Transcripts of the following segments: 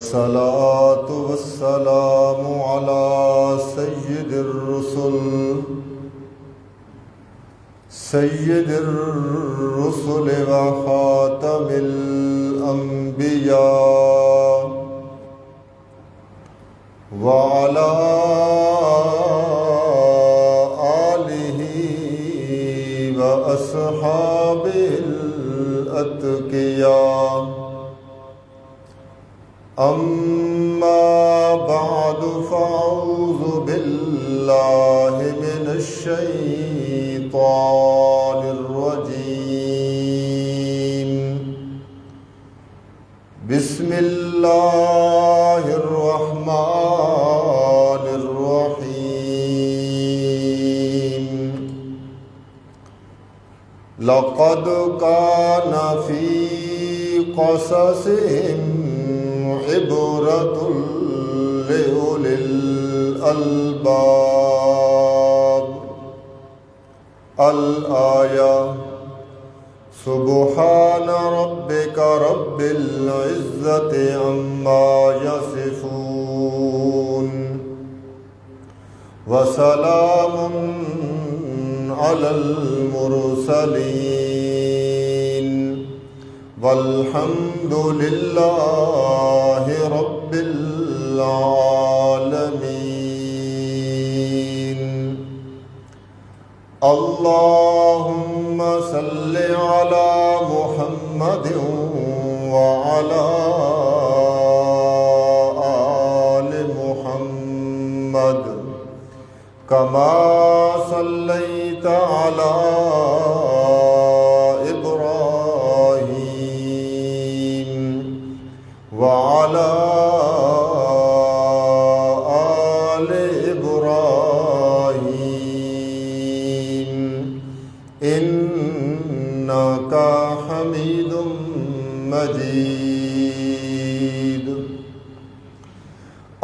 الصلاة والسلام على سيد الرسل وخاتم الأنبياء وعلى آله وأصحابه الأتقياء. أما بعد فأعوذ بالله من الشيطان الرجيم. بسم الله الرحمن الرحيم. لقد كان في قصصهم عبرة لأولي الألباب. الآية. سبحان ربك رب العزة عما يصفون وسلام على المرسلين والحمد لله رب العالمين. اللهم صل على محمد وعلى آل محمد كما صليت على وعلى آل إبراهيم إنك حميد مجيد.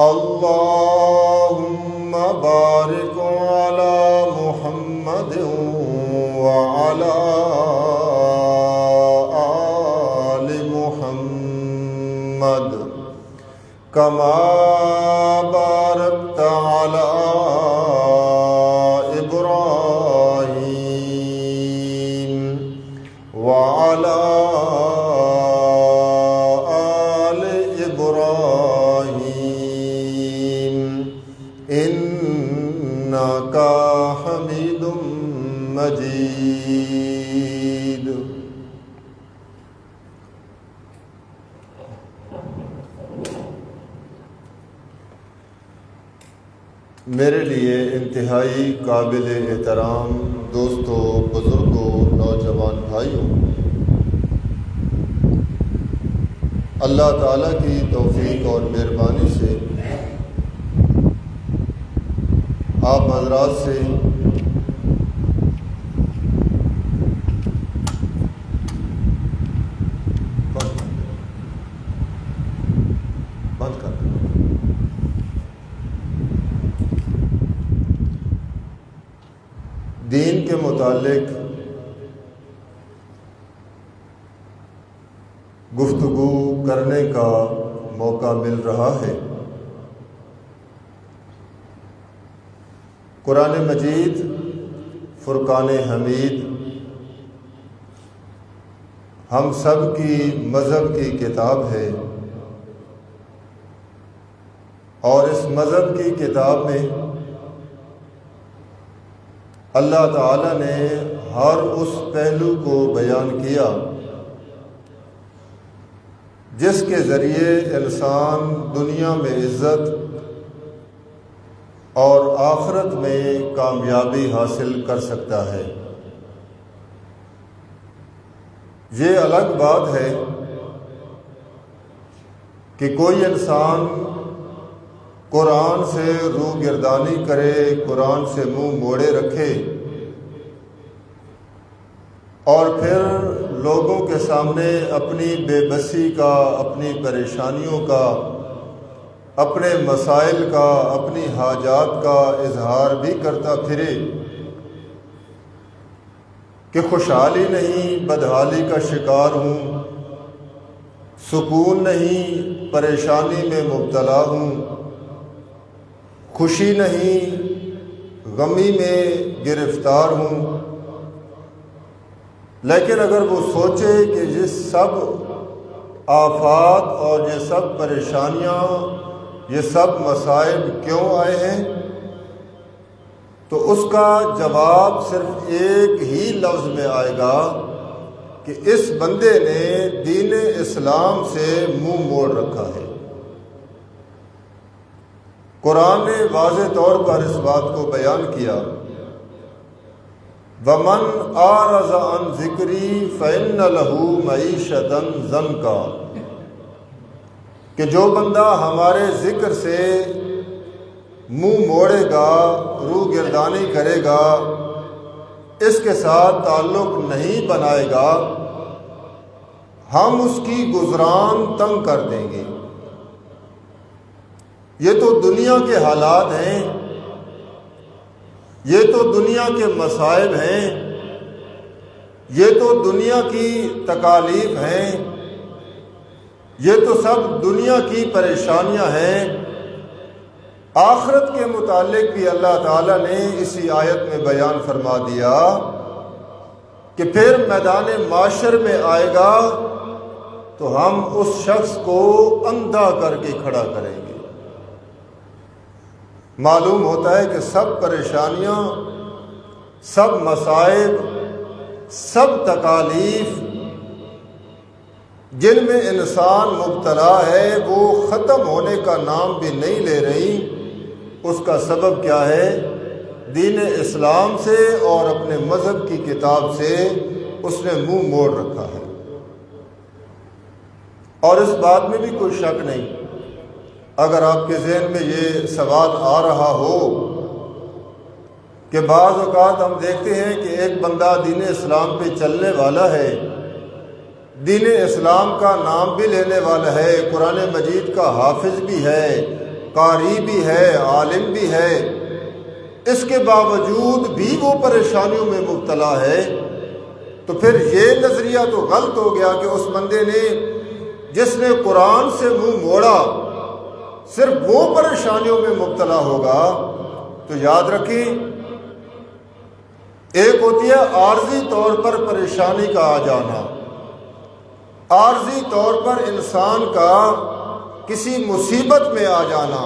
اللهم بارك على محمد وعلى كما باركت على إبراهيم وعلى آل إبراهيم إنك حميد مجيد. میرے لیے انتہائی قابل احترام دوستوں، بزرگوں، نوجوان بھائیوں، اللہ تعالیٰ کی توفیق اور مہربانی سے آپ حضرات سے دین کے متعلق گفتگو کرنے کا موقع مل رہا ہے. قرآن مجید فرقان حمید ہم سب کی مذہب کی کتاب ہے، اور اس مذہب کی کتاب میں اللہ تعالیٰ نے ہر اس پہلو کو بیان کیا جس کے ذریعے انسان دنیا میں عزت اور آخرت میں کامیابی حاصل کر سکتا ہے. یہ الگ بات ہے کہ کوئی انسان قرآن سے روگردانی کرے، قرآن سے منہ موڑے رکھے اور پھر لوگوں کے سامنے اپنی بے بسی کا، اپنی پریشانیوں کا، اپنے مسائل کا، اپنی حاجات کا اظہار بھی کرتا پھرے کہ خوشحالی نہیں بدحالی کا شکار ہوں، سکون نہیں، پریشانی میں مبتلا ہوں، خوشی نہیں، غمی میں گرفتار ہوں۔ لیکن اگر وہ سوچے کہ یہ سب آفات اور یہ سب پریشانیاں، یہ سب مسائل کیوں آئے ہیں، تو اس کا جواب صرف ایک ہی لفظ میں آئے گا کہ اس بندے نے دین اسلام سے منہ موڑ رکھا ہے۔ قرآن نے واضح طور پر اس بات کو بیان کیا، وَمَنْ أَعْرَضَ عَنْ ذِكْرِي فَإِنَّ لَهُ مَعِيشَةً ضَنْكًا، کہ جو بندہ ہمارے ذکر سے منہ موڑے گا، روح گردانی کرے گا، اس کے ساتھ تعلق نہیں بنائے گا، ہم اس کی گزران تنگ کر دیں گے۔ یہ تو دنیا کے حالات ہیں، یہ تو دنیا کے مصائب ہیں، یہ تو دنیا کی تکالیف ہیں، یہ تو سب دنیا کی پریشانیاں ہیں۔ آخرت کے متعلق بھی اللہ تعالیٰ نے اسی آیت میں بیان فرما دیا کہ پھر میدان معاشر میں آئے گا تو ہم اس شخص کو اندھا کر کے کھڑا کریں گے۔ معلوم ہوتا ہے کہ سب پریشانیاں، سب مصائب، سب تکالیف جن میں انسان مبتلا ہے وہ ختم ہونے کا نام بھی نہیں لے رہی۔ اس کا سبب کیا ہے؟ دین اسلام سے اور اپنے مذہب کی کتاب سے اس نے منہ موڑ رکھا ہے۔ اور اس بات میں بھی کوئی شک نہیں، اگر آپ کے ذہن میں یہ سوال آ رہا ہو کہ بعض اوقات ہم دیکھتے ہیں کہ ایک بندہ دین اسلام پہ چلنے والا ہے، دین اسلام کا نام بھی لینے والا ہے، قرآن مجید کا حافظ بھی ہے، قاری بھی ہے، عالم بھی ہے، اس کے باوجود بھی وہ پریشانیوں میں مبتلا ہے، تو پھر یہ نظریہ تو غلط ہو گیا کہ اس بندے نے جس نے قرآن سے منہ موڑا صرف وہ پریشانیوں میں مبتلا ہوگا۔ تو یاد رکھیں، ایک ہوتی ہے عارضی طور پر پریشانی کا آ جانا، عارضی طور پر انسان کا کسی مصیبت میں آ جانا،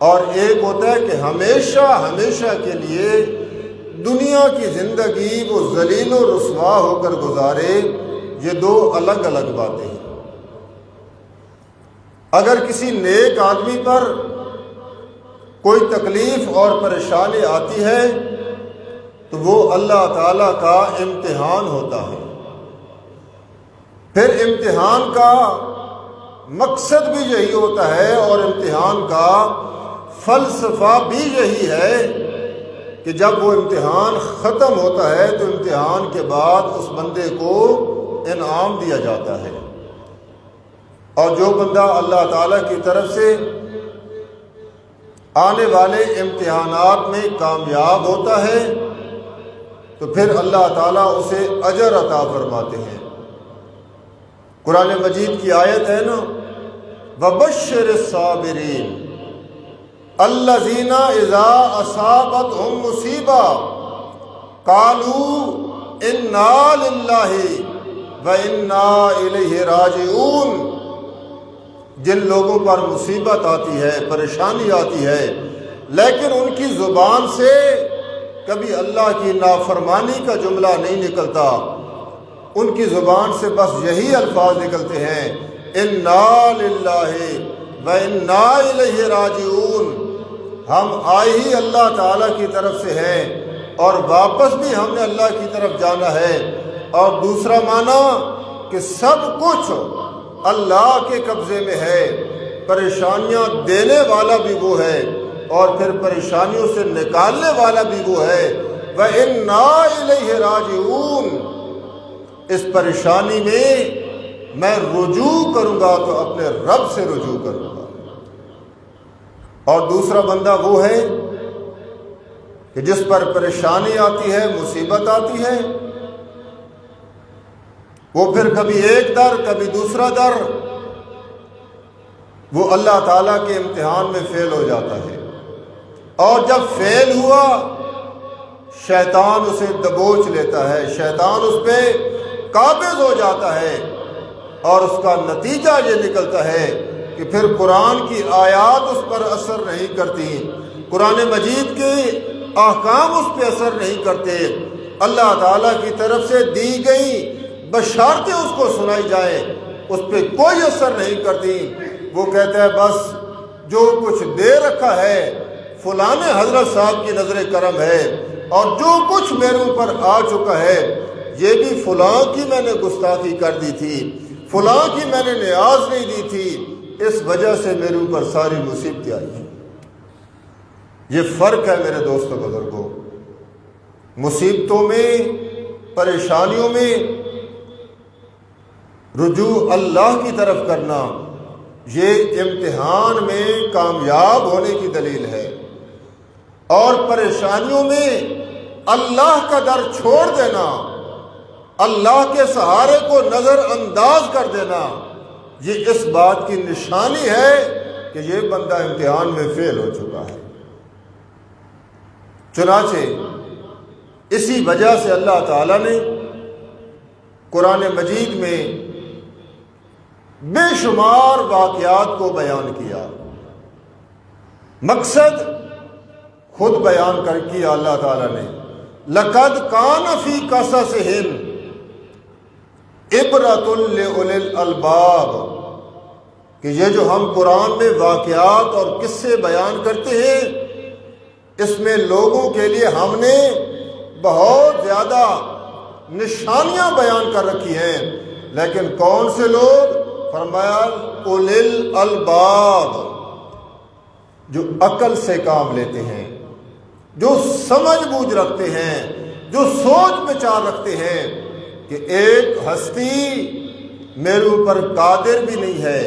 اور ایک ہوتا ہے کہ ہمیشہ ہمیشہ کے لیے دنیا کی زندگی وہ ذلیل و رسوا ہو کر گزارے۔ یہ دو الگ الگ باتیں ہیں۔ اگر کسی نیک آدمی پر کوئی تکلیف اور پریشانی آتی ہے تو وہ اللہ تعالیٰ کا امتحان ہوتا ہے۔ پھر امتحان کا مقصد بھی یہی ہوتا ہے اور امتحان کا فلسفہ بھی یہی ہے کہ جب وہ امتحان ختم ہوتا ہے تو امتحان کے بعد اس بندے کو انعام دیا جاتا ہے، اور جو بندہ اللہ تعالیٰ کی طرف سے آنے والے امتحانات میں کامیاب ہوتا ہے تو پھر اللہ تعالیٰ اسے اجر عطا فرماتے ہیں۔ قرآن مجید کی آیت ہے نا، وَبَشِّرِ الصَّابِرِينَ الَّذِينَ إِذَا أَصَابَتْهُمْ مُصِیبَةٌ قَالُوا إِنَّا لِلَّهِ وَإِنَّا إِلَيْهِ رَاجِعُونَ۔ جن لوگوں پر مصیبت آتی ہے، پریشانی آتی ہے، لیکن ان کی زبان سے کبھی اللہ کی نافرمانی کا جملہ نہیں نکلتا، ان کی زبان سے بس یہی الفاظ نکلتے ہیں، اِنَّا لِلَّهِ وَإِنَّا إِلَيْهِ رَاجِعُونَ۔ ہم آئے ہی اللہ تعالیٰ کی طرف سے ہیں اور واپس بھی ہم نے اللہ کی طرف جانا ہے۔ اور دوسرا معنی کہ سب کچھ اللہ کے قبضے میں ہے، پریشانیاں دینے والا بھی وہ ہے اور پھر پریشانیوں سے نکالنے والا بھی وہ ہے۔ وَإِنَّا إِلَيْهِ رَاجِعُونَ۔ اس پریشانی میں میں رجوع کروں گا تو اپنے رب سے رجوع کروں گا۔ اور دوسرا بندہ وہ ہے کہ جس پر پریشانی آتی ہے، مصیبت آتی ہے، وہ پھر کبھی ایک در کبھی دوسرا در، وہ اللہ تعالیٰ کے امتحان میں فیل ہو جاتا ہے، اور جب فیل ہوا شیطان اسے دبوچ لیتا ہے، شیطان اس پہ قابض ہو جاتا ہے، اور اس کا نتیجہ یہ نکلتا ہے کہ پھر قرآن کی آیات اس پر اثر نہیں کرتی، قرآن مجید کے احکام اس پہ اثر نہیں کرتے، اللہ تعالیٰ کی طرف سے دی گئی بشارتیں اس کو سنائی جائیں اس پہ کوئی اثر نہیں کرتی۔ وہ کہتا ہے بس جو کچھ دے رکھا ہے فلاں حضرت صاحب کی نظر کرم ہے، اور جو کچھ میرے اوپر آ چکا ہے یہ بھی فلاں کی میں نے گستاخی کر دی تھی، فلاں کی میں نے نیاز نہیں دی تھی، اس وجہ سے میرے اوپر ساری مصیبتیں آئی ہیں۔ یہ فرق ہے میرے دوستوں بزرگوں، مصیبتوں میں پریشانیوں میں رجوع اللہ کی طرف کرنا یہ امتحان میں کامیاب ہونے کی دلیل ہے، اور پریشانیوں میں اللہ کا در چھوڑ دینا، اللہ کے سہارے کو نظر انداز کر دینا، یہ اس بات کی نشانی ہے کہ یہ بندہ امتحان میں فیل ہو چکا ہے۔ چنانچہ اسی وجہ سے اللہ تعالیٰ نے قرآن مجید میں بے شمار واقعات کو بیان کیا، مقصد خود بیان کر کیا اللہ تعالیٰ نے، لَقَدْ كَانَ فِي قَصَصِهِمْ عِبْرَةٌ لِأُولِي الْأَلْبَابِ، کہ یہ جو ہم قرآن میں واقعات اور قصے بیان کرتے ہیں اس میں لوگوں کے لیے ہم نے بہت زیادہ نشانیاں بیان کر رکھی ہیں، لیکن کون سے لوگ؟ فرمایا اولی الالباب، جو عقل سے کام لیتے ہیں، جو سمجھ بوجھ رکھتے ہیں، جو سوچ بچار رکھتے ہیں کہ ایک ہستی میرے اوپر قادر بھی نہیں ہے،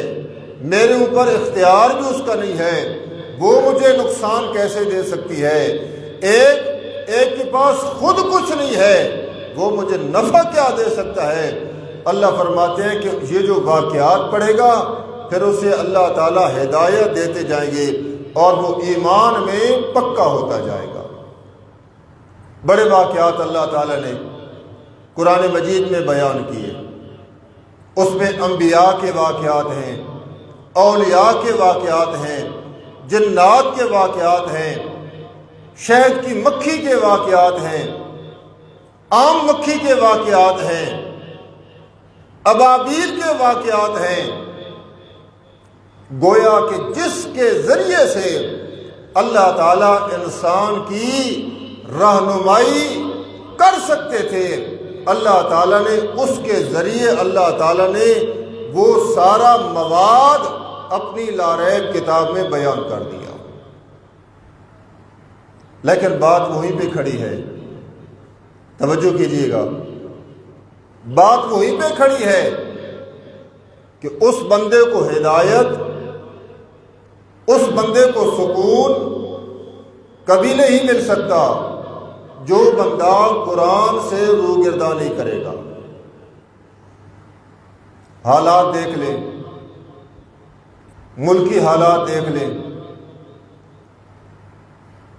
میرے اوپر اختیار بھی اس کا نہیں ہے، وہ مجھے نقصان کیسے دے سکتی ہے، ایک کے پاس خود کچھ نہیں ہے وہ مجھے نفع کیا دے سکتا ہے۔ اللہ فرماتے ہیں کہ یہ جو واقعات پڑھے گا پھر اسے اللہ تعالیٰ ہدایت دیتے جائیں گے اور وہ ایمان میں پکا ہوتا جائے گا۔ بڑے واقعات اللہ تعالیٰ نے قرآن مجید میں بیان کیے، اس میں انبیاء کے واقعات ہیں، اولیاء کے واقعات ہیں، جنات کے واقعات ہیں، شہد کی مکھی کے واقعات ہیں، عام مکھی کے واقعات ہیں، ابابیل کے واقعات ہیں۔ گویا کہ جس کے ذریعے سے اللہ تعالیٰ انسان کی رہنمائی کر سکتے تھے، اللہ تعالیٰ نے اس کے ذریعے اللہ تعالیٰ نے وہ سارا مواد اپنی لاریب کتاب میں بیان کر دیا۔ لیکن بات وہیں پہ کھڑی ہے، توجہ کیجیے گا، بات وہیں پہ کھڑی ہے کہ اس بندے کو ہدایت، اس بندے کو سکون کبھی نہیں مل سکتا جو بندہ قرآن سے روگردانی کرے گا۔ حالات دیکھ لیں، ملکی حالات دیکھ لیں،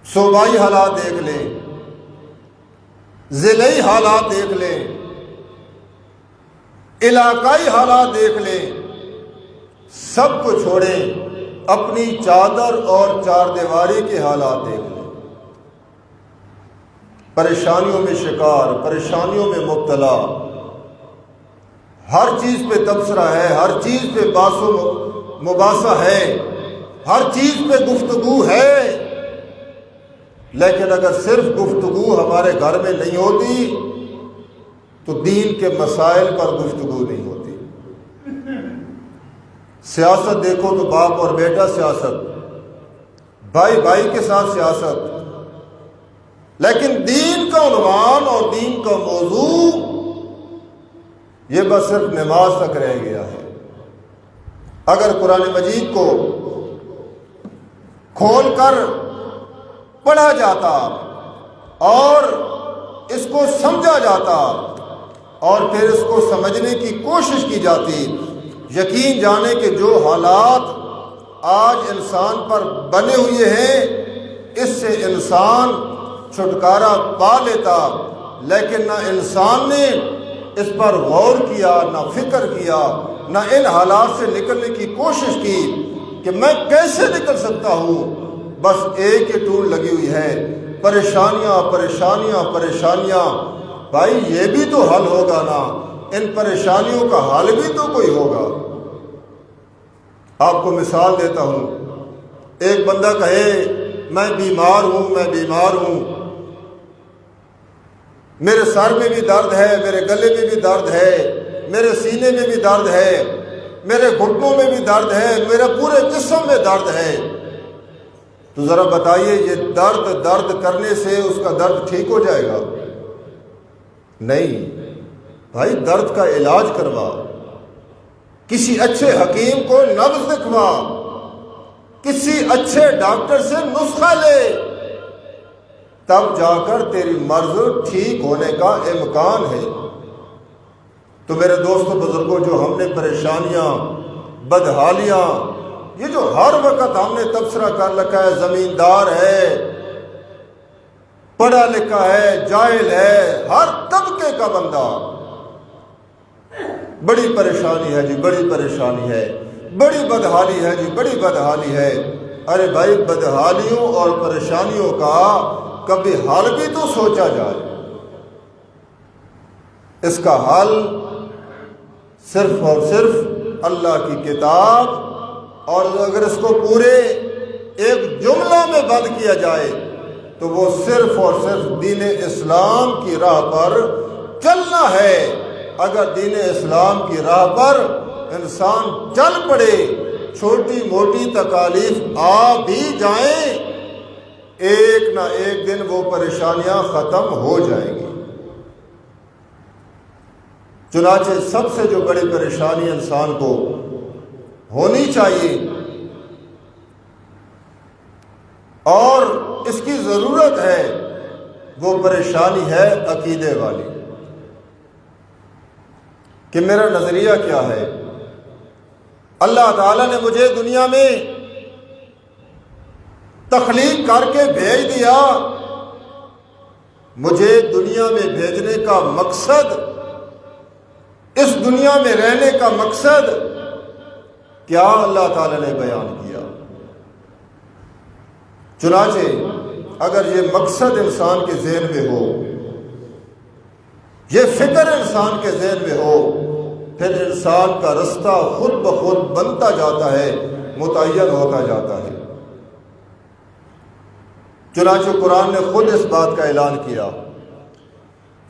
صوبائی حالات دیکھ لیں، ضلعی حالات دیکھ لیں، علاقائی حالات دیکھ لیں، سب کو چھوڑیں، اپنی چادر اور چار دیواری کے حالات دیکھ لیں۔ پریشانیوں میں شکار، پریشانیوں میں مبتلا، ہر چیز پہ تبصرہ ہے، ہر چیز پہ باس و مباحثہ ہے، ہر چیز پہ گفتگو ہے، لیکن اگر صرف گفتگو ہمارے گھر میں نہیں ہوتی تو دین کے مسائل پر گفتگو نہیں ہوتی۔ سیاست دیکھو تو باپ اور بیٹا سیاست، بھائی بھائی کے ساتھ سیاست، لیکن دین کا عنوان اور دین کا موضوع یہ بس صرف نماز تک رہ گیا ہے۔ اگر قرآن مجید کو کھول کر پڑھا جاتا اور اس کو سمجھا جاتا اور پھر اس کو سمجھنے کی کوشش کی جاتی، یقین جانے کہ جو حالات آج انسان پر بنے ہوئے ہیں اس سے انسان چھٹکارا پا لیتا، لیکن نہ انسان نے اس پر غور کیا، نہ فکر کیا، نہ ان حالات سے نکلنے کی کوشش کی کہ میں کیسے نکل سکتا ہوں۔ بس ایک ہی ٹول لگی ہوئی ہے، پریشانیاں پریشانیاں پریشانیاں۔ بھائی یہ بھی تو حل ہوگا نا، ان پریشانیوں کا حل بھی تو کوئی ہوگا۔ آپ کو مثال دیتا ہوں، ایک بندہ کہے میں بیمار ہوں، میں بیمار ہوں، میرے سر میں بھی درد ہے، میرے گلے میں بھی درد ہے، میرے سینے میں بھی درد ہے، میرے گھٹنوں میں بھی درد ہے، میرے پورے جسم میں درد ہے۔ تو ذرا بتائیے یہ درد کرنے سے اس کا درد ٹھیک ہو جائے گا؟ نہیں بھائی، درد کا علاج کروا، کسی اچھے حکیم کو نبض دکھوا، کسی اچھے ڈاکٹر سے نسخہ لے، تب جا کر تیری مرض ٹھیک ہونے کا امکان ہے۔ تو میرے دوستوں بزرگوں، جو ہم نے پریشانیاں، بدحالیاں، یہ جو ہر وقت ہم نے تبصرہ کر رکھا ہے، زمیندار ہے، پڑھا لکھا ہے، جاہل ہے، ہر طبقے کا بندہ، بڑی پریشانی ہے جی، بڑی پریشانی ہے، بڑی بدحالی ہے جی، بڑی بدحالی ہے۔ ارے بھائی، بدحالیوں اور پریشانیوں کا کبھی حل بھی تو سوچا جائے۔ اس کا حل صرف اور صرف اللہ کی کتاب، اور اگر اس کو پورے ایک جملہ میں بند کیا جائے تو وہ صرف اور صرف دین اسلام کی راہ پر چلنا ہے۔ اگر دین اسلام کی راہ پر انسان چل پڑے، چھوٹی موٹی تکالیف آ بھی جائیں، ایک نہ ایک دن وہ پریشانیاں ختم ہو جائیں گی۔ چنانچہ سب سے جو بڑی پریشانی انسان کو ہونی چاہیے اور اس کی ضرورت ہے، وہ پریشانی ہے عقیدے والی، کہ میرا نظریہ کیا ہے۔ اللہ تعالیٰ نے مجھے دنیا میں تخلیق کر کے بھیج دیا، مجھے دنیا میں بھیجنے کا مقصد، اس دنیا میں رہنے کا مقصد کیا اللہ تعالیٰ نے بیان کیا۔ چنانچہ اگر یہ مقصد انسان کے ذہن میں ہو، یہ فکر انسان کے ذہن میں ہو، پھر انسان کا رستہ خود بخود بنتا جاتا ہے، متعین ہوتا جاتا ہے۔ چنانچہ قرآن نے خود اس بات کا اعلان کیا،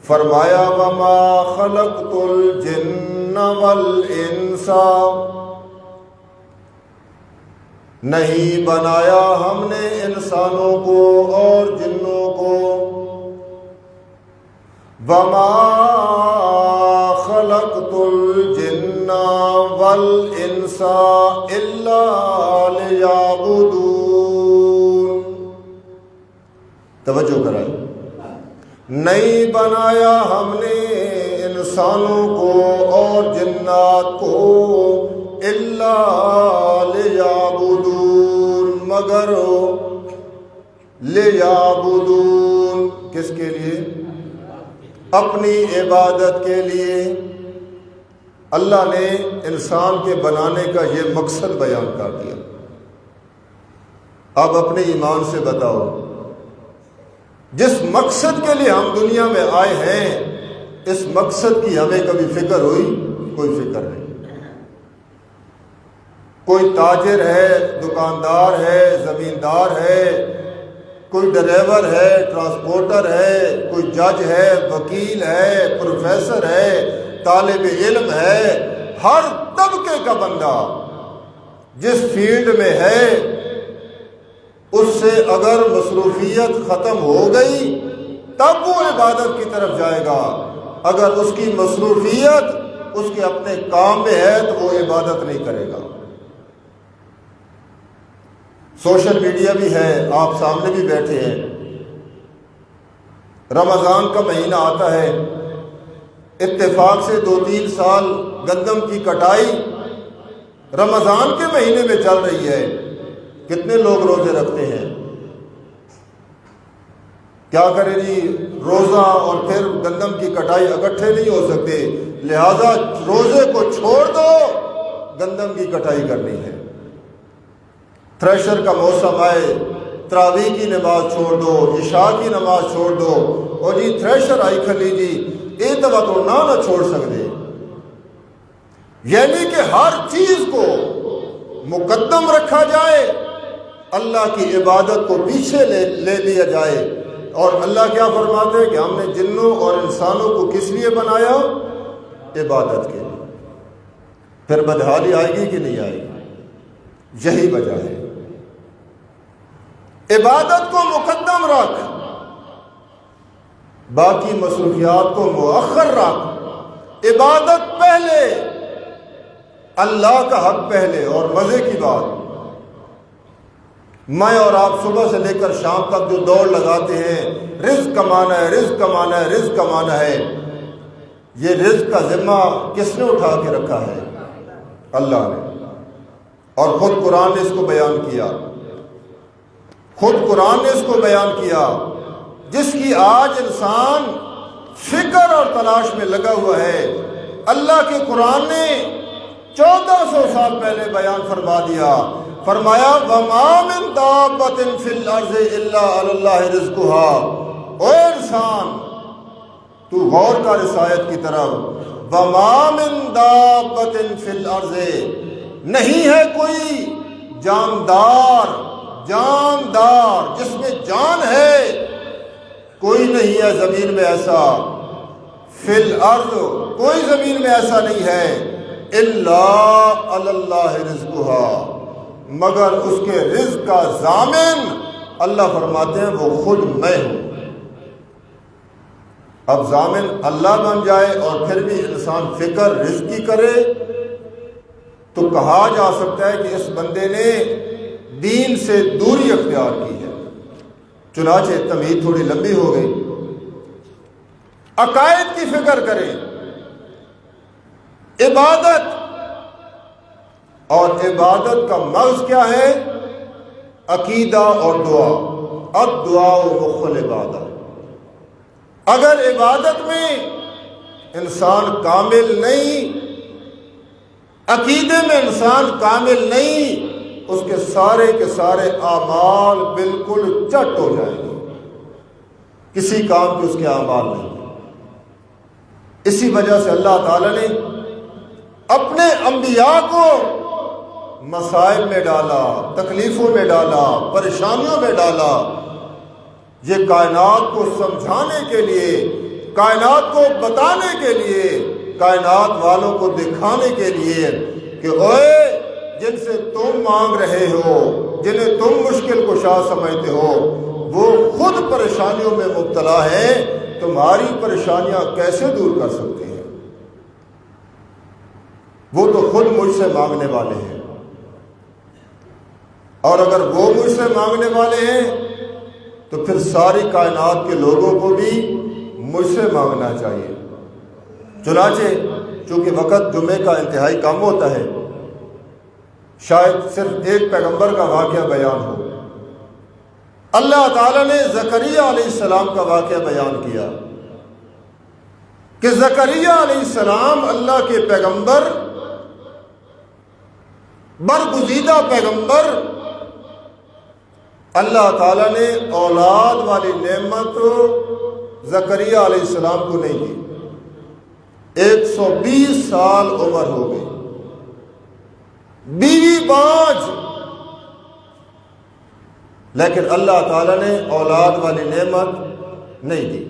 فرمایا وَمَا خَلَقْتُ الْجِنَّ وَالْإِنسَ، نہیں بنایا ہم نے انسانوں کو اور جنوں کو، وَمَا خَلَقْتُ الْجِنَّ وَالْإِنسَ إِلَّا لِيَعْبُدُونَ۔ توجہ کرائیں، نہیں بنایا ہم نے انسانوں کو اور جنات کو الا لیعبدون، مگر لیعبدون، کس کے لیے؟ اپنی عبادت کے لیے۔ اللہ نے انسان کے بنانے کا یہ مقصد بیان کر دیا۔ اب اپنے ایمان سے بتاؤ، جس مقصد کے لیے ہم دنیا میں آئے ہیں، اس مقصد کی ہمیں کبھی فکر ہوئی؟ کوئی فکر نہیں۔ کوئی تاجر ہے، دکاندار ہے، زمیندار ہے، کوئی ڈرائیور ہے، ٹرانسپورٹر ہے، کوئی جج ہے، وکیل ہے، پروفیسر ہے، طالب علم ہے، ہر طبقے کا بندہ جس فیلڈ میں ہے، اس سے اگر مصروفیت ختم ہو گئی تب وہ عبادت کی طرف جائے گا، اگر اس کی مصروفیت اس کے اپنے کام میں ہے تو وہ عبادت نہیں کرے گا۔ سوشل میڈیا بھی ہے، آپ سامنے بھی بیٹھے ہیں، رمضان کا مہینہ آتا ہے، اتفاق سے 2-3 سال گندم کی کٹائی رمضان کے مہینے میں چل رہی ہے، کتنے لوگ روزے رکھتے ہیں؟ کیا کریں جی، روزہ اور پھر گندم کی کٹائی اکٹھے نہیں ہو سکتے، لہذا روزے کو چھوڑ دو، گندم کی کٹائی کرنی ہے۔ تھریشر کا موسم آئے، تراویح کی نماز چھوڑ دو، عشاء کی نماز چھوڑ دو، اور جی تھریشر آئی کھلی جی یہ دفعہ تو نہ چھوڑ سکتے۔ یعنی کہ ہر چیز کو مقدم رکھا جائے، اللہ کی عبادت کو پیچھے لے لیا جائے۔ اور اللہ کیا فرماتے ہیں کہ ہم نے جنوں اور انسانوں کو کس لیے بنایا؟ عبادت کے لیے۔ پھر بدحالی آئے گی کہ نہیں آئے گی؟ یہی وجہ ہے، عبادت کو مقدم رکھ، باقی مصروفیات کو مؤخر رکھ، عبادت پہلے، اللہ کا حق پہلے۔ اور مزے کی بات، میں اور آپ صبح سے لے کر شام تک جو دوڑ لگاتے ہیں، رزق کمانا ہے، رزق کمانا ہے، رزق کمانا ہے، یہ رزق کا ذمہ کس نے اٹھا کے رکھا ہے؟ اللہ نے۔ اور خود قرآن نے اس کو بیان کیا، خود قرآن نے اس کو بیان کیا، جس کی آج انسان فکر اور تلاش میں لگا ہوا ہے، اللہ کے قرآن نے 1400 سال پہلے بیان فرما دیا، فرمایا وَمَا مِن دَابَّةٍ فِي الْأَرْضِ إِلَّا عَلَى اللَّهِ رِزْقُهَا۔ اے انسان تو غور کر اس آیت کی طرف، وَمَا مِن دَابَّةٍ فِي الْأَرْضِ، نہیں ہے کوئی جاندار جس میں جان ہے، کوئی نہیں ہے زمین میں ایسا، فی الارض کوئی زمین میں ایسا نہیں ہے، الا علی اللہ رزقھا، مگر اس کے رزق کا ضامن اللہ فرماتے ہیں وہ خود میں ہوں۔ اب ضامن اللہ بن جائے اور پھر بھی انسان فکر رزق کی کرے تو کہا جا سکتا ہے کہ اس بندے نے دین سے دوری اختیار کی ہے۔ چنانچہ تمہید تھوڑی لمبی ہو گئی، عقائد کی فکر کریں، عبادت، اور عبادت کا مغز کیا ہے؟ عقیدہ اور دعا، الدعاء مخ العبادہ۔ اگر عبادت میں انسان کامل نہیں، عقیدے میں انسان کامل نہیں، اس کے سارے اعمال بالکل چٹ ہو جائیں گے، کسی کام کے اس کے اعمال نہیں۔ اسی وجہ سے اللہ تعالی نے اپنے انبیاء کو مصائب میں ڈالا، تکلیفوں میں ڈالا، پریشانیوں میں ڈالا، یہ کائنات کو سمجھانے کے لیے، کائنات کو بتانے کے لیے، کائنات والوں کو دکھانے کے لیے کہ اوئے جن سے تم مانگ رہے ہو، جنہیں تم مشکل کشا سمجھتے ہو، وہ خود پریشانیوں میں مبتلا ہیں، تمہاری پریشانیاں کیسے دور کر سکتے ہیں؟ وہ تو خود مجھ سے مانگنے والے ہیں، اور اگر وہ مجھ سے مانگنے والے ہیں تو پھر ساری کائنات کے لوگوں کو بھی مجھ سے مانگنا چاہیے۔ چنانچہ چونکہ وقت جمعے کا انتہائی کم ہوتا ہے، شاید صرف ایک پیغمبر کا واقعہ بیان ہو۔ اللہ تعالیٰ نے زکریا علیہ السلام کا واقعہ بیان کیا کہ زکریا علیہ السلام اللہ کے پیغمبر، برگزیدہ پیغمبر، اللہ تعالیٰ نے اولاد والی نعمت زکریا علیہ السلام کو نہیں دی۔ 120 سال عمر ہو گئی، بیوی باج، لیکن اللہ تعالیٰ نے اولاد والی نعمت نہیں دی۔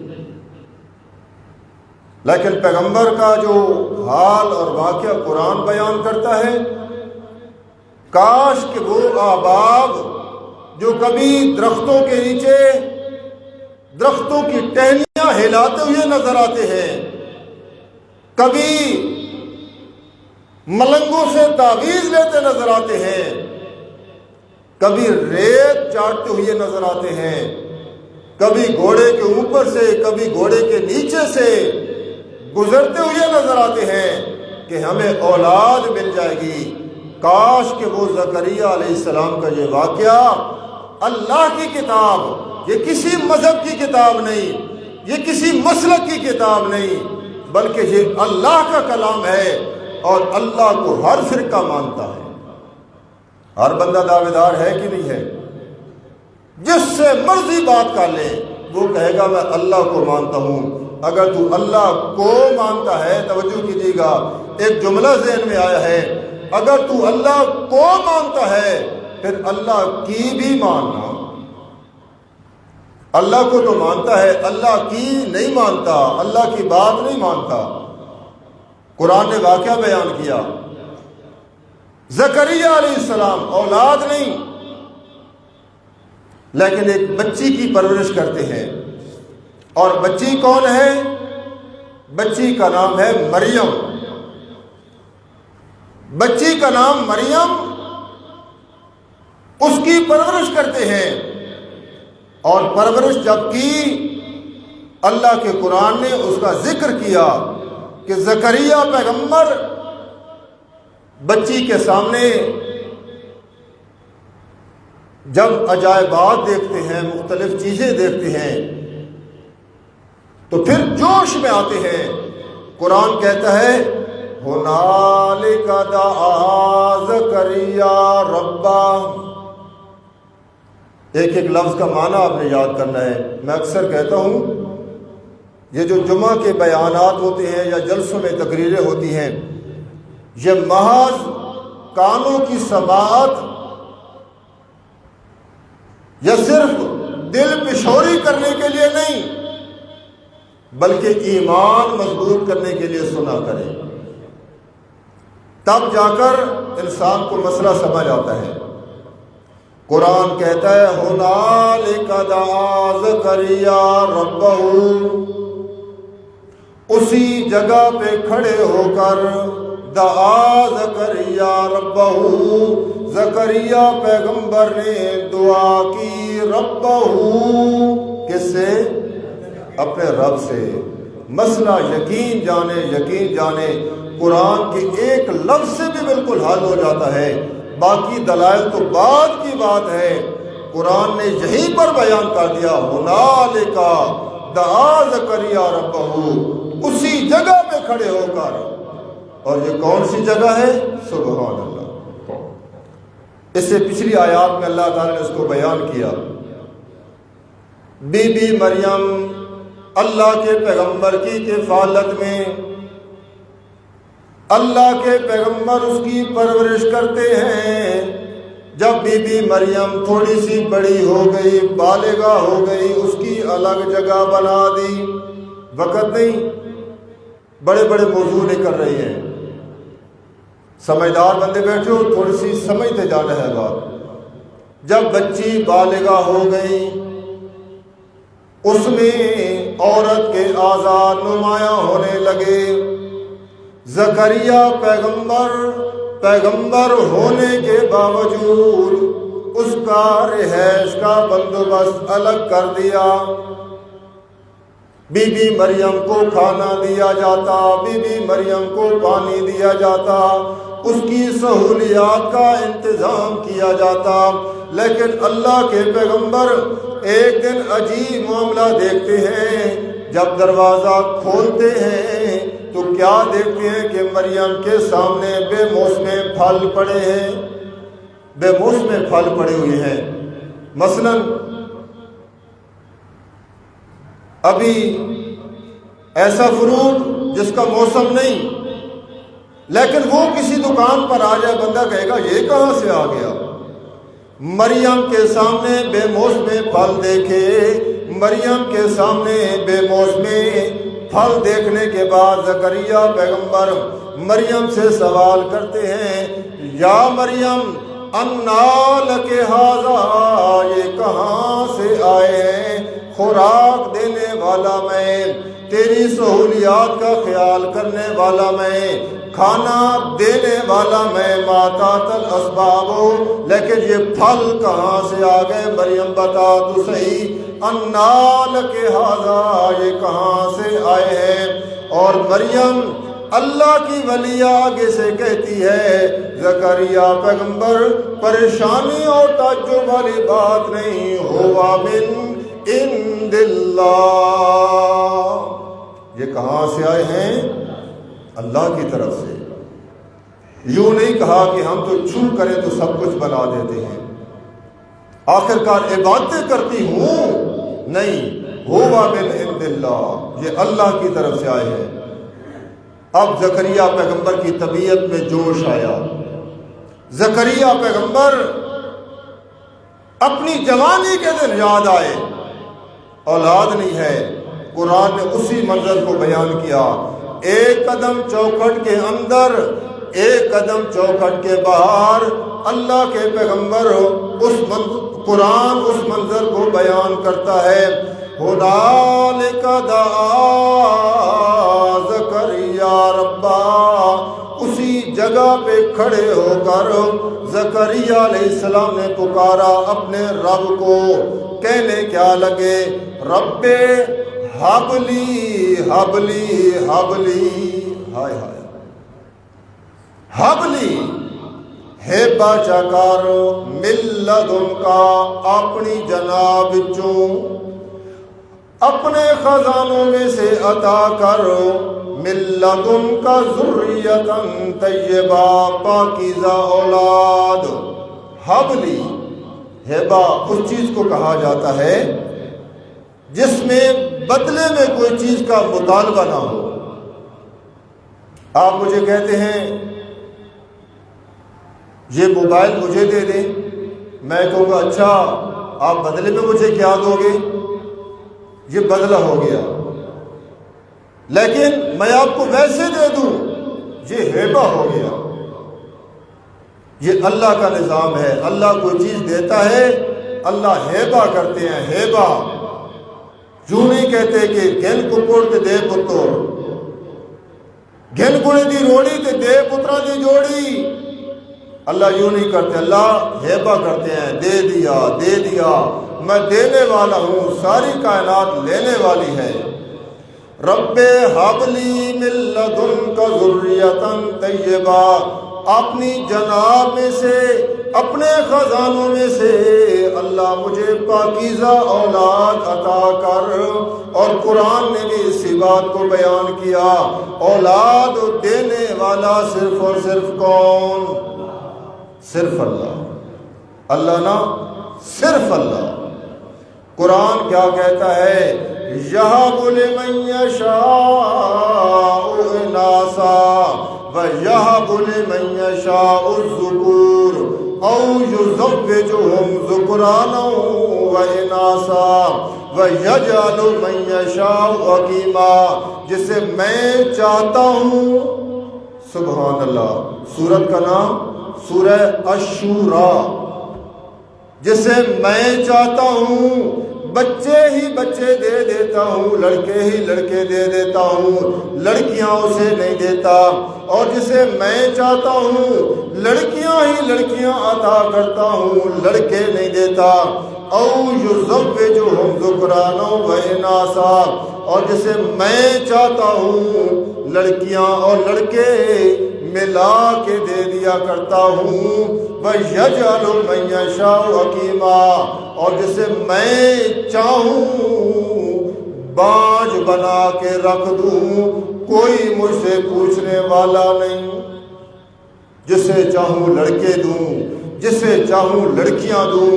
لیکن پیغمبر کا جو حال اور واقعہ قرآن بیان کرتا ہے، کاش کہ وہ احباب جو کبھی درختوں کے نیچے درختوں کی ٹہنیاں ہلاتے ہوئے نظر آتے ہیں، کبھی ملنگوں سے تعویذ لیتے نظر آتے ہیں، کبھی ریت چاٹتے ہوئے نظر آتے ہیں، کبھی گھوڑے کے اوپر سے، کبھی گھوڑے کے نیچے سے گزرتے ہوئے نظر آتے ہیں کہ ہمیں اولاد مل جائے گی۔ کاش کہ وہ زکریا علیہ السلام کا یہ واقعہ اللہ کی کتاب، یہ کسی مذہب کی کتاب نہیں، یہ کسی مسلک کی کتاب نہیں، بلکہ یہ اللہ کا کلام ہے، اور اللہ کو ہر فرقہ مانتا ہے۔ ہر بندہ دعوے دار ہے کہ نہیں ہے؟ جس سے مرضی بات کر لے وہ کہے گا میں اللہ کو مانتا ہوں۔ اگر تو اللہ کو مانتا ہے، توجہ کیجیے گا، ایک جملہ ذہن میں آیا ہے، اگر تو اللہ کو مانتا ہے پھر اللہ کی بھی ماننا۔ اللہ کو تو مانتا ہے، اللہ کی نہیں مانتا، اللہ کی بات نہیں مانتا۔ قرآن نے واقعہ بیان کیا، زکریا علیہ السلام اولاد نہیں لیکن ایک بچی کی پرورش کرتے ہیں، اور بچی کون ہے؟ بچی کا نام ہے مریم۔ بچی کا نام مریم، اس کی پرورش کرتے ہیں، اور پرورش جب کی اللہ کے قرآن نے اس کا ذکر کیا کہ زکریا پیغمبر بچی کے سامنے جب عجائبات دیکھتے ہیں، مختلف چیزیں دیکھتے ہیں تو پھر جوش میں آتے ہیں۔ قرآن کہتا ہے ہنالک دعا زکریا ربہ۔ ایک ایک لفظ کا معنی آپ نے یاد کرنا ہے۔ میں اکثر کہتا ہوں یہ جو جمعہ کے بیانات ہوتے ہیں یا جلسوں میں تقریریں ہوتی ہیں، یہ محض کانوں کی سماعت یا صرف دل پشوری کرنے کے لیے نہیں، بلکہ ایمان مضبوط کرنے کے لیے سنا کریں، تب جا کر انسان کو مسئلہ سمجھ آتا ہے۔ قرآن کہتا ہے ہنالک دعا زکریا ربہ، اسی جگہ پہ کھڑے ہو کر دعا زکریا ربہ، زکریا پیغمبر نے دعا کی، ربہ کس سے؟ اپنے رب سے۔ مسئلہ یقین جانے قرآن کے ایک لفظ سے بھی بالکل حل ہو جاتا ہے، باقی دلائل تو بعد کی بات ہے۔ قرآن نے یہیں پر بیان کر دیا ہنالک دعا زکریا ربہ، اسی جگہ پہ کھڑے ہو کر۔ اور یہ کون سی جگہ ہے؟ سبحان اللہ۔ اس سے پچھلی آیات میں اللہ تعالیٰ نے اس کو بیان کیا۔ بی بی مریم اللہ کے پیغمبر کی کفالت میں، اللہ کے پیغمبر اس کی پرورش کرتے ہیں۔ جب بی بی مریم تھوڑی سی بڑی ہو گئی، بالغہ ہو گئی، اس کی الگ جگہ بنا دی۔ وقت نہیں، بڑے بڑے موضوع لے کر رہی ہیں، سمجھدار بندے بیٹھے ہو تھوڑی سی سمجھتے جانا ہے بات۔ جب بچی بالغہ ہو گئی، اس میں عورت کے اعضاء نمایاں ہونے لگے۔ زکریا پیغمبر ہونے کے باوجود اس کا رہائش کا بندوبست الگ کر دیا۔ بی بی مریم کو کھانا دیا جاتا، بی بی مریم کو پانی دیا جاتا، اس کی سہولیات کا انتظام کیا جاتا۔ لیکن اللہ کے پیغمبر ایک دن عجیب معاملہ دیکھتے ہیں۔ جب دروازہ کھولتے ہیں تو کیا دیکھتے ہیں کہ مریم کے سامنے بے موسمے پھل پڑے ہیں، بے موسمے پھل پڑے ہوئے ہیں۔ مثلاً ابھی ایسا فروٹ جس کا موسم نہیں، لیکن وہ کسی دکان پر آ جائے، بندہ کہے گا یہ کہاں سے آ گیا۔ مریم کے سامنے بے موسمے پھل دیکھے، مریم کے سامنے بے موسمے پھل دیکھنے کے بعد زکریا پیغمبر مریم سے سوال کرتے ہیں، یا مریم انا لک ھذا، یہ کہاں سے آئے ہیں؟ خوراک دینے والا میں، تیری سہولیات کا خیال کرنے والا میں، کھانا دینے والا میں، ماتات الاسباب، لیکن یہ پھل کہاں سے آ گئے؟ مریم بتا تو صحیح، انا لک ھذا، یہ کہاں سے آئے ہیں؟ اور مریم اللہ کی ولی آگے سے کہتی ہے زکریا پیغمبر پریشانی اور تعجب والی بات نہیں، ہوا من عند اللہ، یہ کہاں سے آئے ہیں؟ اللہ کی طرف سے۔ یوں نہیں کہا کہ ہم تو چھو کریں تو سب کچھ بنا دیتے ہیں، آخرکار عبادتیں کرتی ہوں، نہیں، ہوا من عند اللہ، یہ اللہ کی طرف سے آئے ہیں۔ اب زکریا پیغمبر کی طبیعت میں جوش آیا۔ زکریا پیغمبر اپنی جوانی کے دن یاد آئے، اولاد نہیں ہے۔ قرآن نے اسی منظر کو بیان کیا، ایک قدم چوکھٹ کے اندر، ایک قدم چوکھٹ کے باہر، اللہ کے پیغمبر قرآن اس منظر کو بیان کرتا ہے۔ ہنالک دعا زکریا ربا، اسی جگہ پہ کھڑے ہو کر زکریا علیہ السلام نے پکارا اپنے رب کو، کہنے کیا لگے؟ رب حبلی حبلی حبلی، ہائے ہائے، حبلی ہیبا چکر ملدن کا، اپنی جناب چوں اپنے خزانوں میں سے عطا کر، ملدن کا ذریتن طیبہ، پاکیزہ اولاد۔ حبلی ہیبا اس چیز کو کہا جاتا ہے جس میں بدلے میں کوئی چیز کا مطالبہ نہ ہو۔ آپ مجھے کہتے ہیں یہ موبائل مجھے دے دیں، میں کہوں گا اچھا آپ بدلے میں مجھے کیا دو گے؟ یہ بدلہ ہو گیا۔ لیکن میں آپ کو ویسے دے دوں، یہ ہیبہ ہو گیا۔ یہ اللہ کا نظام ہے، اللہ کوئی چیز دیتا ہے، اللہ ہیبہ کرتے ہیں، ہیبہ۔ یوں نہیں کہتے کہ گھن کپڑ تے دے پتر، گھن گڑے دی روڑی تے دے پترا دی جوڑی۔ اللہ یوں نہیں کرتے، اللہ ہیبہ کرتے ہیں، دے دیا دے دیا، میں دینے والا ہوں، ساری کائنات لینے والی ہے۔ رب حبلی من لدنک ذریۃ طیبہ، اپنی جناب میں سے، اپنے خزانوں میں سے اللہ مجھے پاکیزہ اولاد عطا کر۔ اور قرآن نے بھی اسی بات کو بیان کیا، اولاد دینے والا صرف اور صرف کون؟ صرف اللہ۔ اللہ نا، صرف اللہ۔ قرآن کیا کہتا ہے؟ یہب لمن یشاء اناثا ویہب لمن یشاء الذکور او یزوجہم ذکرانا واناثا ویجعل من یشاء عقیما، جسے میں چاہتا ہوں، سبحان اللہ، سورت کا نام سورہ الشورى، جسے میں چاہتا ہوں بچے ہی بچے دے دیتا ہوں، لڑکے ہی لڑکے دے دیتا ہوں، لڑکیاں اسے نہیں دیتا، اور جسے میں چاہتا ہوں لڑکیاں ہی لڑکیاں عطا کرتا ہوں، لڑکے نہیں دیتا۔ او یزوجہم ذکرانا واناثا، اور جسے میں چاہتا ہوں لڑکیاں اور لڑکے ملا کے دے دیا کرتا ہوں۔ وَيَجْعَلُ مَن يَشَاءُ عَقِيمًا، اور جسے میں چاہوں بانجھ بنا کے رکھ دوں، کوئی مجھ سے پوچھنے والا نہیں۔ جسے چاہوں لڑکے دوں، جسے چاہوں لڑکیاں دوں،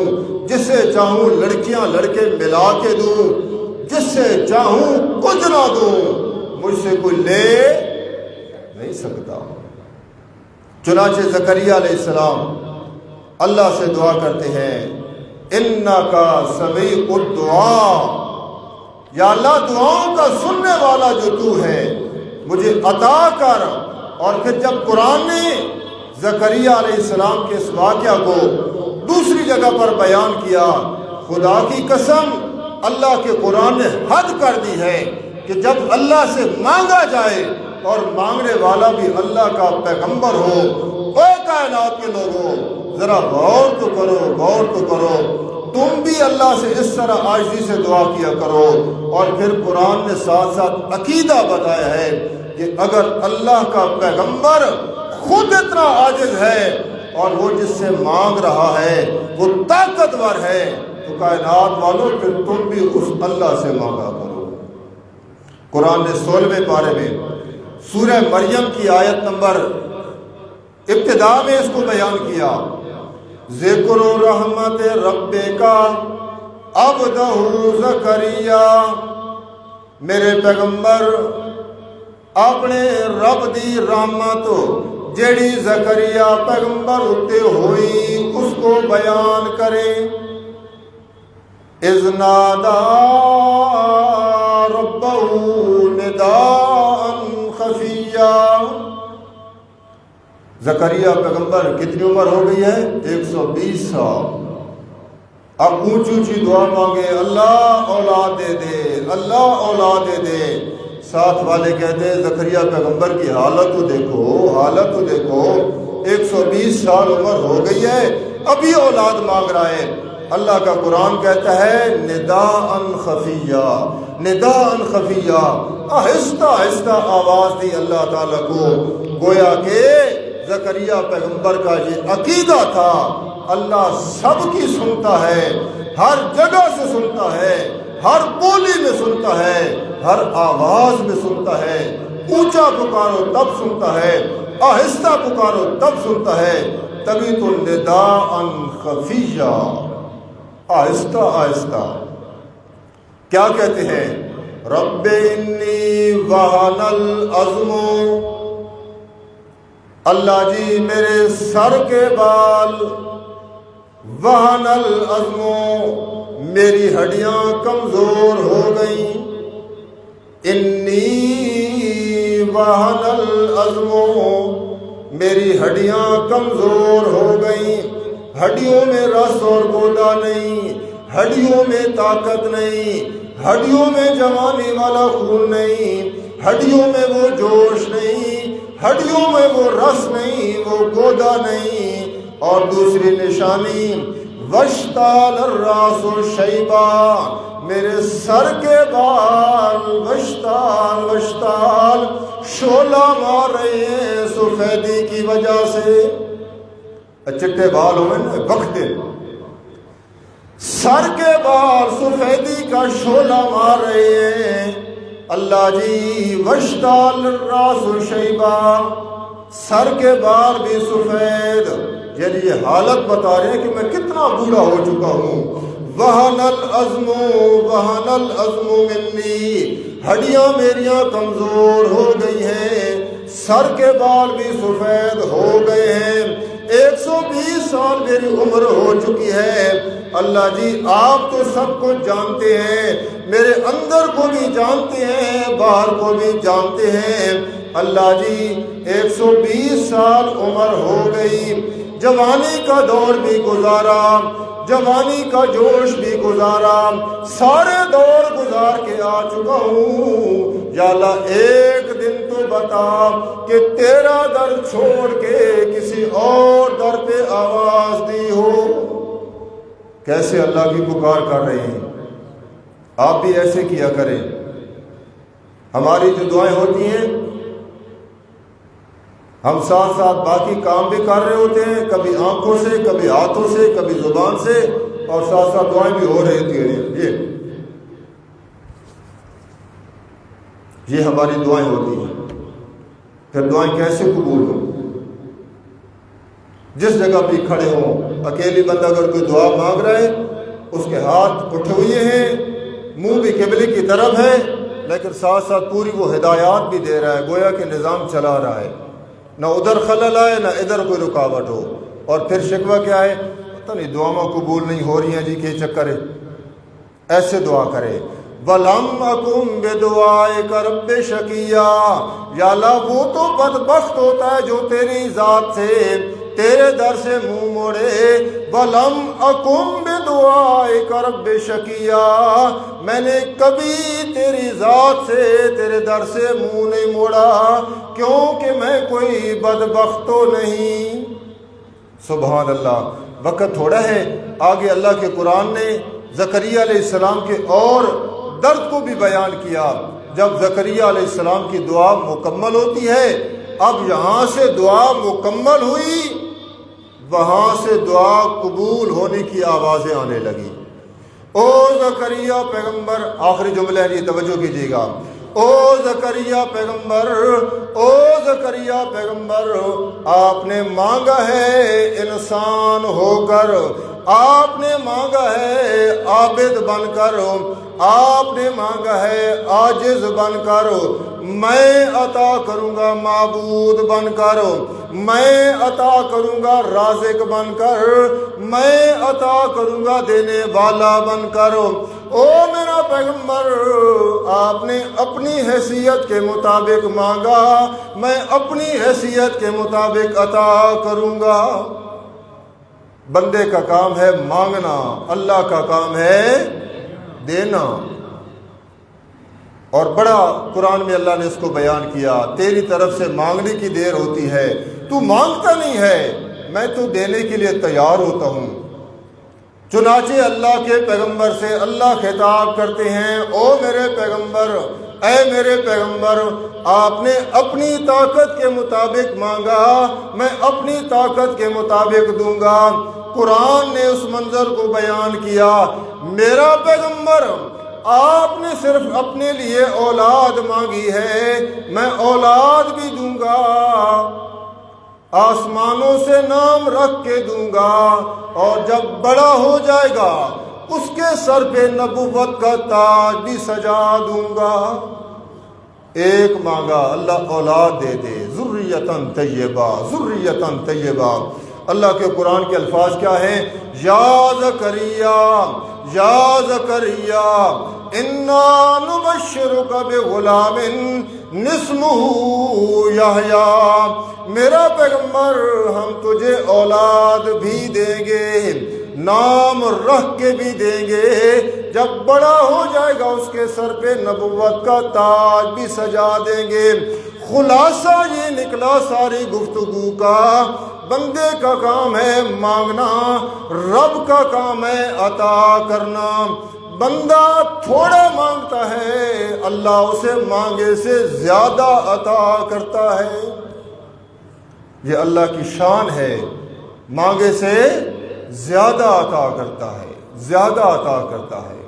جسے چاہوں لڑکیاں لڑکے ملا کے دوں، جس سے چاہوں کچھ نہ دوں، مجھ سے کوئی لے نہیں سکتا۔ چنانچہ زکریا علیہ السلام اللہ سے دعا کرتے ہیں، اِنَّكَ سَمِيعُ الدُّعَاء، یا اللہ دعاؤں کا سننے والا جو تو ہے، مجھے عطا کر۔ اور پھر جب قرآن نے زکریا علیہ السلام کے اس واقعہ کو دوسری جگہ پر بیان کیا، خدا کی قسم اللہ کے قرآن نے حد کر دی ہے کہ جب اللہ سے مانگا جائے اور مانگنے والا بھی اللہ کا پیغمبر ہو، اے کائنات کے لوگوں ذرا غور تو کرو، غور تو کرو، تم بھی اللہ سے اس طرح عاجزی سے دعا کیا کرو۔ اور پھر قرآن نے ساتھ ساتھ عقیدہ بتایا ہے کہ اگر اللہ کا پیغمبر خود اتنا عاجز ہے اور وہ جس سے مانگ رہا ہے وہ طاقتور ہے، تو کائنات والوں پھر تم بھی اس اللہ سے مانگا کرو۔ قرآن نے 16ویں پارے میں سورہ مریم کی آیت نمبر ابتدا میں اس کو بیان کیا، ذکر رحمت ربک عبدہ زکریا، میرے پیغمبر اپنے رب دی رحمت جیڑی زکریا پیغمبر اتے ہوئی اس کو بیان کرے۔ اذ نادا ربہ نداء خفیا، زکریا پیغمبر کتنی عمر ہو گئی ہے؟ 120 سال۔ اب اونچی اونچی دعا مانگے، اللہ اولاد دے دے، اللہ اولاد دے دے۔ ساتھ والے کہتے ہیں زکریا پیغمبر کی حالت تو دیکھو، حالت تو دیکھو، 120 سال عمر ہو گئی ہے ابھی اولاد مانگ رہا ہے۔ اللہ کا قرآن کہتا ہے نداء خفیہ، نداء خفیہ، آہستہ آہستہ آواز دی اللہ تعالیٰ کو، گویا کہ زکریا پیغمبر کا یہ عقیدہ تھا اللہ سب کی سنتا ہے، ہر جگہ سے سنتا ہے، ہر بولی میں سنتا ہے، ہر آواز میں سنتا ہے، اونچا پکارو تب سنتا ہے، آہستہ پکارو تب سنتا ہے، تبھی تو نداء خفیہ، آہستہ آہستہ۔ کیا کہتے ہیں؟ رب انی وہن العظم، اللہ جی میرے سر کے بال، وہن العظم میری ہڈیاں کمزور ہو گئیں، انی وہن العظم میری ہڈیاں کمزور ہو گئیں، ہڈیوں میں رس اور گودا نہیں، ہڈیوں میں طاقت نہیں، ہڈیوں میں جوانی والا خون نہیں، ہڈیوں میں وہ جوش نہیں، ہڈیوں میں وہ رس نہیں، وہ گودا نہیں۔ اور دوسری نشانی وشتال الراس شیبا، میرے سر کے بال وشتال وشتال شعلہ مار رہے ہیں سفیدی کی وجہ سے، چٹے بال ہوئے نا وقت، سر کے بال سفیدی کا شعلہ مار رہے ہیں۔ اللہ جی وشتال الراس شیبا، سر کے بال بھی سفید، یعنی یہ حالت بتا رہے ہیں کہ میں کتنا بوڑھا ہو چکا ہوں۔ وہن العظم وہن العظم منی، ہڈیاں میریاں کمزور ہو گئی ہیں، سر کے بال بھی سفید ہو گئے ہیں، 120 سال میری عمر ہو چکی ہے۔ اللہ جی آپ تو سب کچھ جانتے ہیں، میرے اندر کو بھی جانتے ہیں، باہر کو بھی جانتے ہیں۔ اللہ جی 120 سال عمر ہو گئی، جوانی کا دور بھی گزارا، جوانی کا جوش بھی گزارا، سارے دور گزار کے آ چکا ہوں۔ یا اللہ ایک دن تو بتا کہ تیرا در چھوڑ کے کسی اور در پہ آواز دی ہو۔ کیسے اللہ کی پکار کر رہے ہیں، آپ بھی ایسے کیا کریں۔ ہماری جو دعائیں ہوتی ہیں ہم ساتھ ساتھ باقی کام بھی کر رہے ہوتے ہیں، کبھی آنکھوں سے، کبھی ہاتھوں سے، کبھی زبان سے، اور ساتھ ساتھ دعائیں بھی ہو رہی ہوتی ہیں۔ یہ ہماری دعائیں ہوتی ہیں۔ پھر دعائیں کیسے قبول ہوں؟ جس جگہ بھی کھڑے ہوں، اکیلی بندہ اگر کوئی دعا مانگ رہا ہے، اس کے ہاتھ اٹھے ہوئے ہیں، منہ بھی قبلے کی طرف ہے، لیکن ساتھ ساتھ پوری وہ ہدایات بھی دے رہا ہے، گویا کہ نظام چلا رہا ہے، نہ ادھر خلل آئے نہ ادھر کوئی رکاوٹ ہو۔ اور پھر شکوہ کیا ہے؟ پتہ نہیں دعاؤں قبول نہیں ہو رہی ہیں جی، کہ چکر ہے۔ ایسے دعا کرے، وَلَمْ أَكُمْ بِدُعَائِكَ رَبِّ شَقِيًّا، یا اللہ وہ تو بدبخت ہوتا ہے جو تیری ذات سے، تیرے در سے منہ موڑے۔ وَلَمْ أَكُمْ بِدُعَائِكَ رَبِّ شَقِيًّا، میں نے کبھی تیری ذات سے، تیرے در سے منہ نہیں موڑا، کیونکہ میں کوئی بدبخت تو نہیں۔ سبحان اللہ۔ وقت تھوڑا ہے، آگے اللہ کے قرآن نے زکریا علیہ السلام کے اور درد کو بھی بیان کیا۔ جب زکریا علیہ السلام کی دعا مکمل ہوتی ہے، اب یہاں سے دعا مکمل ہوئی، وہاں سے دعا قبول ہونے کی آوازیں آنے لگی۔ او زکریا پیغمبر، آخری جملہ ہے، یہ توجہ کیجیے گا۔ او زکریا پیغمبر، او زکریا پیغمبر، آپ نے مانگا ہے انسان ہو کر، آپ نے مانگا ہے عابد بن کر، آپ نے مانگا ہے عاجز بن کر، میں عطا کروں گا معبود بن کر، میں عطا کروں گا رازق بن کر، میں عطا کروں گا دینے والا بن کر۔ او میرا پیغمبر، آپ نے اپنی حیثیت کے مطابق مانگا، میں اپنی حیثیت کے مطابق عطا کروں گا۔ بندے کا کام ہے مانگنا، اللہ کا کام ہے دینا۔ اور بڑا قرآن میں اللہ نے اس کو بیان کیا، تیری طرف سے مانگنے کی دیر ہوتی ہے، تو مانگتا نہیں ہے، میں تو دینے کے لیے تیار ہوتا ہوں۔ چنانچہ اللہ کے پیغمبر سے اللہ خطاب کرتے ہیں، او میرے پیغمبر، اے میرے پیغمبر، آپ نے اپنی طاقت کے مطابق مانگا، میں اپنی طاقت کے مطابق دوں گا۔ قرآن نے اس منظر کو بیان کیا، میرا پیغمبر، آپ نے صرف اپنے لیے اولاد مانگی ہے، میں اولاد بھی دوں گا، آسمانوں سے نام رکھ کے دوں گا، اور جب بڑا ہو جائے گا اس کے سر پہ نبوت کا تاج بھی سجا دوں گا۔ ایک مانگا، اللہ اولاد دے دے، ذریتاً طیبہ، ذریتاً طیبہ۔ اللہ کے قرآن کے الفاظ کیا ہیں؟ یا زکریا، یا زکریا، انا نبشرک بغلام اسمہ یحییٰ، میرا پیغمبر، ہم تجھے اولاد بھی دیں گے، نام رکھ کے بھی دیں گے، جب بڑا ہو جائے گا اس کے سر پہ نبوت کا تاج بھی سجا دیں گے۔ خلاصہ یہ نکلا ساری گفتگو کا، بندے کا کام ہے مانگنا، رب کا کام ہے عطا کرنا۔ بندہ تھوڑا مانگتا ہے، اللہ اسے مانگے سے زیادہ عطا کرتا ہے۔ یہ اللہ کی شان ہے، مانگے سے زیادہ عطا کرتا ہے، زیادہ عطا کرتا ہے۔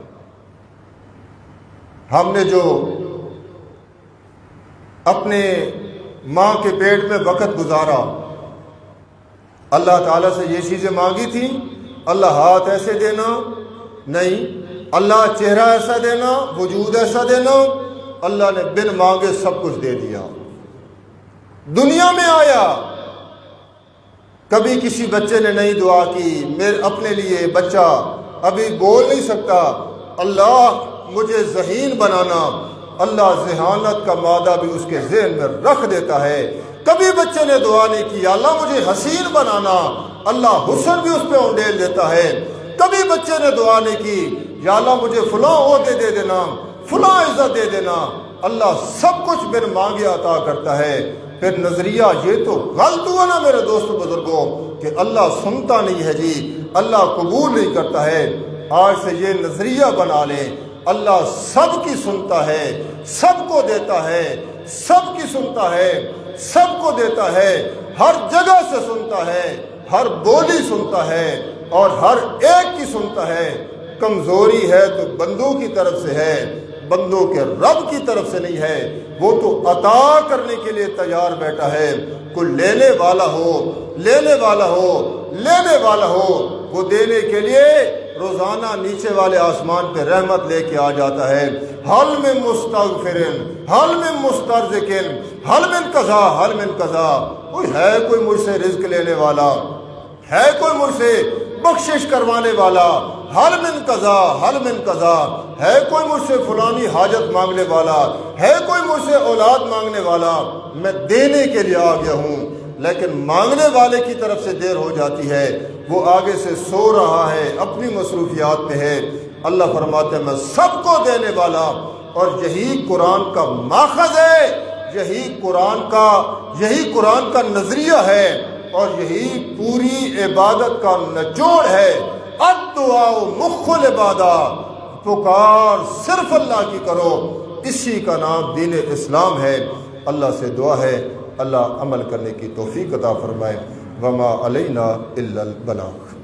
ہم نے جو اپنے ماں کے پیٹ میں وقت گزارا، اللہ تعالیٰ سے یہ چیزیں مانگی تھی، اللہ ہاتھ ایسے دینا نہیں، اللہ چہرہ ایسا دینا، وجود ایسا دینا، اللہ نے بن مانگے سب کچھ دے دیا۔ دنیا میں آیا، کبھی کسی بچے نے نہیں دعا کی، میرے اپنے لیے بچہ ابھی بول نہیں سکتا، اللہ مجھے ذہین بنانا، اللہ ذہانت کا مادہ بھی اس کے ذہن میں رکھ دیتا ہے۔ کبھی بچے نے دعا نہیں کی، اللہ مجھے حسین بنانا، اللہ حسن بھی اس پہ انڈیل دیتا ہے۔ کبھی بچے نے دعا نہیں کی، یا اللہ مجھے فلاں عہدے دے دینا، فلاں عزت دے دینا، اللہ سب کچھ بن مانگے عطا کرتا ہے۔ پھر نظریہ یہ تو غلط ہوا نا میرے دوستوں بزرگوں کہ اللہ سنتا نہیں ہے جی، اللہ قبول نہیں کرتا ہے۔ آج سے یہ نظریہ بنا لیں، اللہ سب کی سنتا ہے، سب کو دیتا ہے، سب کی سنتا ہے، سب کو دیتا ہے، ہر جگہ سے سنتا ہے، ہر بولی سنتا ہے اور ہر ایک کی سنتا ہے۔ کمزوری ہے تو بندوں کی طرف سے ہے، بندوں کے رب کی طرف سے نہیں ہے، وہ تو عطا کرنے کے لیے تیار بیٹھا ہے۔ کوئی لینے والا ہو، لینے والا ہو، لینے والا ہو، وہ دینے کے لیے روزانہ نیچے والے آسمان پہ رحمت لے کے آ جاتا ہے۔ حل من مستغفرن، حل من مسترزقن، حل من قضا، حل من قضا، کوئی ہے کوئی مجھ سے رزق لینے والا، ہے کوئی مجھ سے بخشش کروانے والا، حل من قضا، حل من قضا، ہے کوئی مجھ سے فلانی حاجت مانگنے والا، ہے کوئی مجھ سے اولاد مانگنے والا، میں دینے کے لیے آ گیا ہوں۔ لیکن مانگنے والے کی طرف سے دیر ہو جاتی ہے، وہ آگے سے سو رہا ہے، اپنی مصروفیات پہ ہے۔ اللہ فرماتے ہیں میں سب کو دینے والا، اور یہی قرآن کا ماخذ ہے، یہی قرآن کا نظریہ ہے اور یہی پوری عبادت کا نچوڑ ہے۔ الدعاء مخ العبادہ، پکار صرف اللہ کی کرو، اسی کا نام دین اسلام ہے۔ اللہ سے دعا ہے اللہ عمل کرنے کی توفیق عطا فرمائے۔ وما علینا الا البلاغ۔